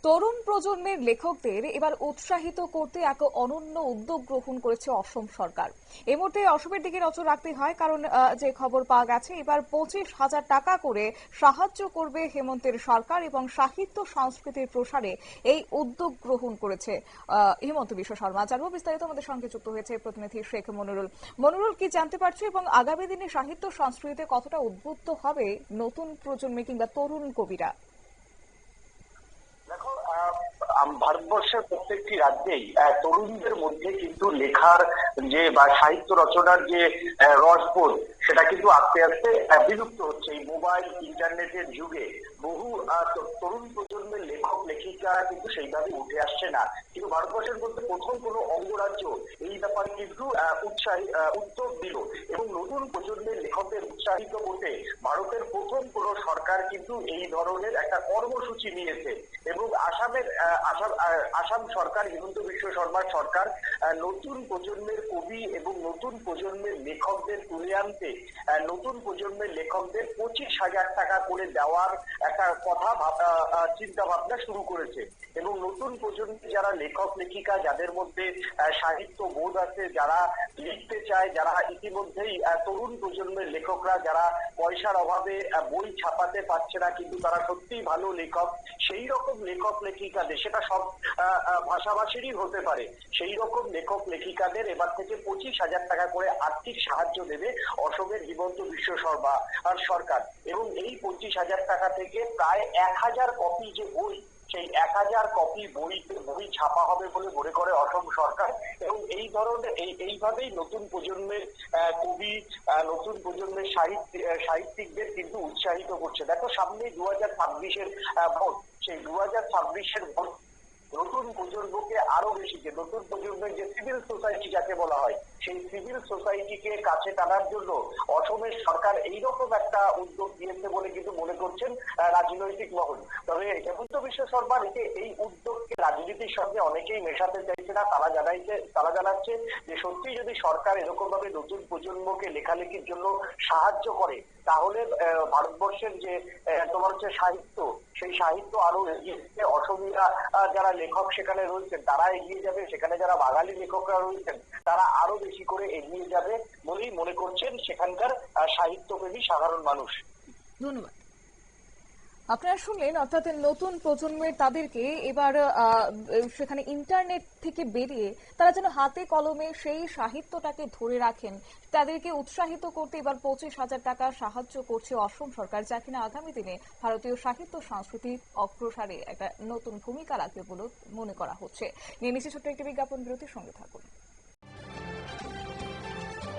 তরুণ প্রজন্মের লেখকদের এবার উৎসাহিত করতে এক অনন্য উদ্যোগ গ্রহণ করেছে অসম সরকার। এই মুহূর্তে অসমের দিকে নজর রাখতে হয়, কারণ যে খবর পাওয়া গেছে এবার 25,000 টাকা করে সাহায্য করবে হেমন্তের সরকার এবং সাহিত্য সংস্কৃতির প্রসারে এই উদ্যোগ গ্রহণ করেছে হিমন্ত বিশ্ব শর্মা। জানবো বিস্তারিত, আমাদের সঙ্গে যুক্ত হয়েছে প্রতিনিধি শেখ মনিরুল। মনিরুল, কি জানতে পারছো এবং আগামী দিনে সাহিত্য সংস্কৃতিতে কতটা উদ্বুদ্ধ হবে নতুন প্রজন্মে কিংবা তরুণ কবিরা? দেখো, ভারতবর্ষের প্রত্যেকটি রাজ্যেই তরুণদের মধ্যে কিন্তু লেখার যে বা সাহিত্য রচনার যে রসবোধ, সেটা কিন্তু আস্তে আস্তে বিলুপ্ত হচ্ছে। এই মোবাইল ইন্টারনেটের যুগে বহু তরুণ প্রজন্মের লেখক লেখিকা কিন্তু সেইভাবে উঠে আসছে না। কিন্তু ভারতবর্ষের মধ্যে প্রথম কোনো অঙ্গরাজ্য এই ব্যাপারে কিন্তু উদ্যোগ দিল এবং নতুন প্রজন্মের লেখকদের উৎসাহিত করতে ভারতের প্রথম কোনো সরকার কিন্তু এই ধরনের একটা কর্মসূচি নিয়েছে। এবং আসাম সরকার, হিমন্ত বিশ্ব শর্মার সরকার নতুন প্রজন্মের কবি এবং নতুন প্রজন্মের লেখকদের তুলে আনতে নতুন প্রজন্মের লেখকদের 25,000 টাকা করে দেওয়ার একটা কথা চিন্তা ভাবনা শুরু করেছে। এবং নতুন প্রজন্মের যারা লেখক লেখিকা, যাদের মধ্যে সাহিত্য বোধ আছে, যারা লিখতে চায়, যারা ইতিমধ্যেই তরুণ প্রজন্মের লেখকরা যারা পয়সার অভাবে বই ছাপাতে পারছে না কিন্তু তারা সত্যিই ভালো লেখক, সেই রকম লেখক লেখিকাদের, সেটা সব ভাষাভাষীরই হতে পারে, সেই রকম লেখক লেখিকাদের এবার থেকে 25,000 টাকা করে আর্থিক সাহায্য দেবে অসমের হিমন্ত বিশ্ব শর্মা আর সরকার। এবং এই 25,000 টাকা থেকে প্রায় 1,000 কপি যে বই, সেই 1,000 কপি বই ছাপা হবে বলে মনে করে অসম সরকার। এবং এই ধরনের এইভাবেই নতুন প্রজন্মের কবি, নতুন প্রজন্মের সাহিত্যিকদের কিন্তু উৎসাহিত করছে। দেখো, সামনে 2026-এর ভোট, সেই 2026-এর ভোট নতুন প্রজন্মকে আরো বেশি, নতুন প্রজন্মের যে সিভিল সোসাইটি যাকে বলা হয়, সেই সিভিল সোসাইটিকে কাছে টানার জন্য অসমের সরকার এইরকম একটা উদ্যোগ দিয়েছে বলে কিন্তু মনে করছেন রাজনৈতিক মহল। তবে হেমন্ত বিশ্ব শর্মার এই উদ্যোগকে রাজনীতির সঙ্গে অনেকেই মেশাতে চাইছে না। তারা জানাচ্ছে যে সত্যি যদি সরকার এরকম ভাবে নতুন প্রজন্মকে লেখালেখির জন্য সাহায্য করে, তাহলে ভারতবর্ষের যে তোমার হচ্ছে সাহিত্য, সেই সাহিত্য আরো এগিয়ে যাবে। অসমীয়া যারা লেখক সেখানে রয়েছেন তারা এগিয়ে যাবে, সেখানে যারা বাঙালি লেখকরা রয়েছেন তারা আরো বেশি করে এগিয়ে যাবে বলেই মনে করছেন সেখানকার সাহিত্যপ্রেমী সাধারণ মানুষ। ধন্যবাদ। আপনারা শুনলেন, অর্থাৎ নতুন প্রজন্মের তাদেরকে এবার সেখানে ইন্টারনেট থেকে বেরিয়ে তারা যেন হাতে কলমে সেই সাহিত্যটাকে ধরে রাখেন, তাদেরকে উৎসাহিত করতে এবার 25,000 টাকা সাহায্য করছে অসম সরকার, যা কিনা আগামী দিনে ভারতীয় সাহিত্য সংস্কৃতির অগ্রসারে একটা নতুন ভূমিকা রাখবে বলে মনে করা হচ্ছে। নিয়ে নিচ্ছে ছোট্ট একটি বিজ্ঞাপন বিরতির সঙ্গে থাকুন।